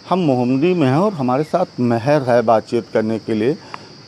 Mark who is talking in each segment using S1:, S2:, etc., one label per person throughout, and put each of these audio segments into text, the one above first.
S1: हम मोहम्मदी में हैं और हमारे साथ महर है बातचीत करने के लिए।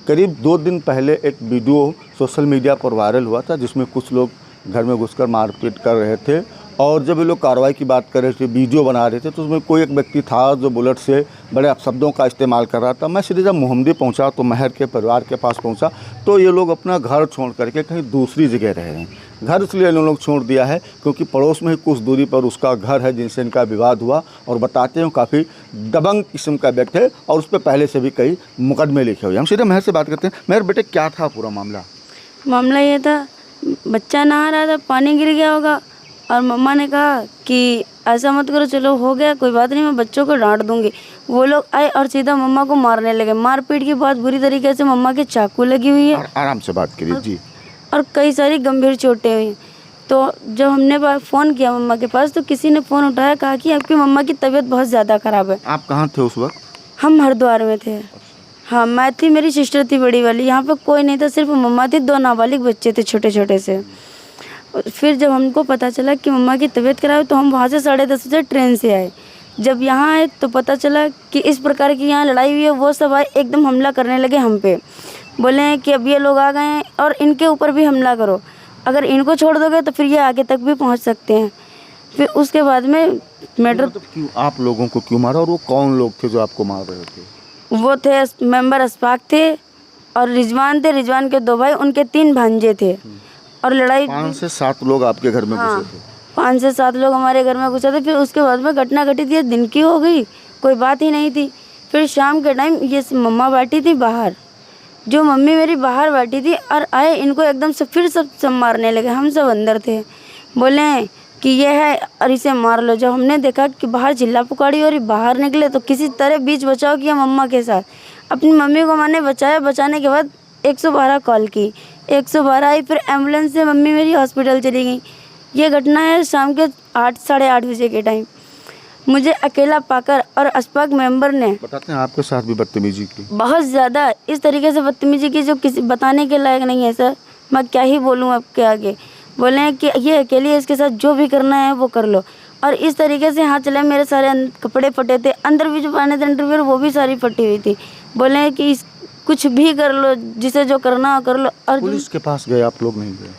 S1: करीब 2 दिन पहले एक वीडियो सोशल मीडिया पर वायरल हुआ था जिसमें कुछ लोग घर में घुसकर मारपीट कर रहे थे और जब ये लोग कार्रवाई की बात कर रहे थे, वीडियो बना रहे थे, तो उसमें कोई एक व्यक्ति था जो बुलेट से बड़े अपशब्दों का इस्तेमाल कर रहा था। मैं सीधे जब मोहम्मदी पहुंचा तो महर के परिवार के पास पहुंचा तो ये लोग अपना घर छोड़ करके कहीं दूसरी जगह रह रहे हैं। घर इसलिए इन लोग छोड़ दिया है क्योंकि पड़ोस में ही कुछ दूरी पर उसका घर है जिनसे इनका विवाद हुआ और बताते हैं काफ़ी दबंग किस्म का व्यक्ति है और उस पर पहले से भी कई मुकदमे लिखे हुए। हम सीधे महर से बात करते हैं। महर बेटे, क्या था पूरा मामला?
S2: मामला ये था, बच्चा नहा रहा था, पानी गिर गया होगा और मम्मा ने कहा कि ऐसा मत करो, चलो हो गया, कोई बात नहीं, मैं बच्चों को डांट दूंगी। वो लोग आए और सीधा मम्मा को मारने लगे। मारपीट की बहुत बुरी तरीके से मम्मा के चाकू लगी हुई है।
S1: आराम से बात करिए जी।
S2: और कई सारी गंभीर चोटें हुई। तो जब हमने फ़ोन किया मम्मा के पास तो किसी ने फ़ोन उठाया, कहा कि आपकी मम्मा की तबीयत बहुत ज़्यादा ख़राब है।
S1: आप कहाँ थे उस वक्त?
S2: हम हरिद्वार में थे। हाँ, मैं थी, मेरी सिस्टर थी बड़ी वाली। यहाँ पे कोई नहीं था, सिर्फ मम्मा थी, 2 नाबालिग बच्चे थे छोटे छोटे से। फिर जब हमको पता चला कि मम्मा की तबीयत खराब है तो हम वहाँ से 10:30 बजे ट्रेन से आए। जब यहाँ आए तो पता चला कि इस प्रकार की यहाँ लड़ाई हुई है। वो सब आए, एकदम हमला करने लगे हम पे। बोले हैं कि अब ये लोग आ गए हैं और इनके ऊपर भी हमला करो, अगर इनको छोड़ दोगे तो फिर ये आगे तक भी पहुँच सकते हैं। फिर उसके बाद में मैटर,
S1: मतलब क्यों आप लोगों को क्यों मारा और वो कौन लोग थे जो आपको मार रहे थे?
S2: वो थे मेंबर अशफाक थे और रिजवान थे, रिजवान के 2 भाई, उनके 3 भांजे थे। और लड़ाई
S1: 5 से 7 लोग आपके घर में घुसे थे?
S2: 5 से 7 लोग हमारे घर में घुसे थे। फिर उसके बाद में घटना घटी थी, दिन की हो गई, कोई बात ही नहीं थी। फिर शाम के टाइम ये मम्मा बैठी थी बाहर, जो मम्मी मेरी बाहर बैठी थी और आए, इनको एकदम से फिर सब मारने लगे। हम सब अंदर थे, बोले कि ये है और इसे मार लो। जब हमने देखा कि बाहर चिल्ला पुकारी और बाहर निकले तो किसी तरह बीच बचाव किया मम्मा के साथ। अपनी मम्मी को मैंने बचाया। बचाने के बाद 112 कॉल की, 112 आई, फिर एम्बुलेंस से मम्मी मेरी हॉस्पिटल चली गई। ये घटना है शाम के 8 साढ़े 8 बजे के टाइम। मुझे अकेला पाकर और अशफाक मेंबर ने,
S1: बताते हैं आपके साथ भी बदतमीजी की?
S2: बहुत ज़्यादा इस तरीके से बदतमीजी की जो किसी बताने के लायक नहीं है सर। मैं क्या ही बोलूँ आपके आगे। बोले हैं कि ये अकेली है, इसके साथ जो भी करना है वो कर लो। और इस तरीके से हाथ चले। मेरे सारे कपड़े फटे थे, अंदर भी जो पहने थे अंडरवियर वो भी सारी फटी हुई थी। बोले हैं कि कुछ भी कर लो, जिसे जो करना हो कर लो। और
S1: पुलिस के पास गए आप लोग? नहीं गए?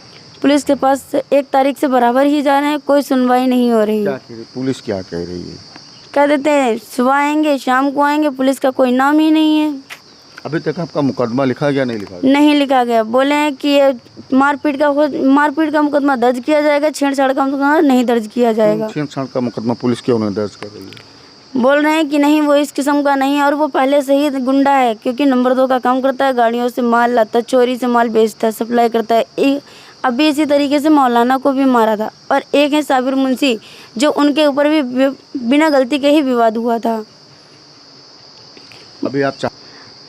S2: पुलिस के पास 1 तारीख से बराबर ही जा रहे हैं, कोई सुनवाई नहीं हो रही है।
S1: पुलिस क्या कह रही है?
S2: कह देते हैं सुबह आएंगे, शाम को आएंगे, पुलिस का कोई नाम ही नहीं है।
S1: अभी तक आपका मुकदमा लिखा गया? नहीं लिखा गया?
S2: नहीं लिखा गया। बोले हैं कि ये मारपीट का मुकदमा दर्ज किया जाएगा, छेड़छाड़ का मुकदमा नहीं दर्ज किया जाएगा।
S1: छेड़छाड़ का मुकदमा पुलिस क्यों नहीं दर्ज कर रही है?
S2: बोल रहे हैं कि नहीं, वो इस किस्म का नहीं है और वो पहले से ही गुंडा है, क्योंकि नंबर 2 का काम करता है, गाड़ियों से माल लाता है, चोरी से माल बेचता है, सप्लाई करता है। अभी इसी तरीके से मौलाना को भी मारा था। और एक है साबिर मुंशी, जो उनके ऊपर भी बिना गलती के ही विवाद हुआ था।
S1: अभी आप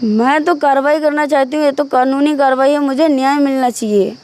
S2: मैं तो कार्रवाई करना चाहती हूँ, ये तो कानूनी कार्रवाई है, मुझे न्याय मिलना चाहिए।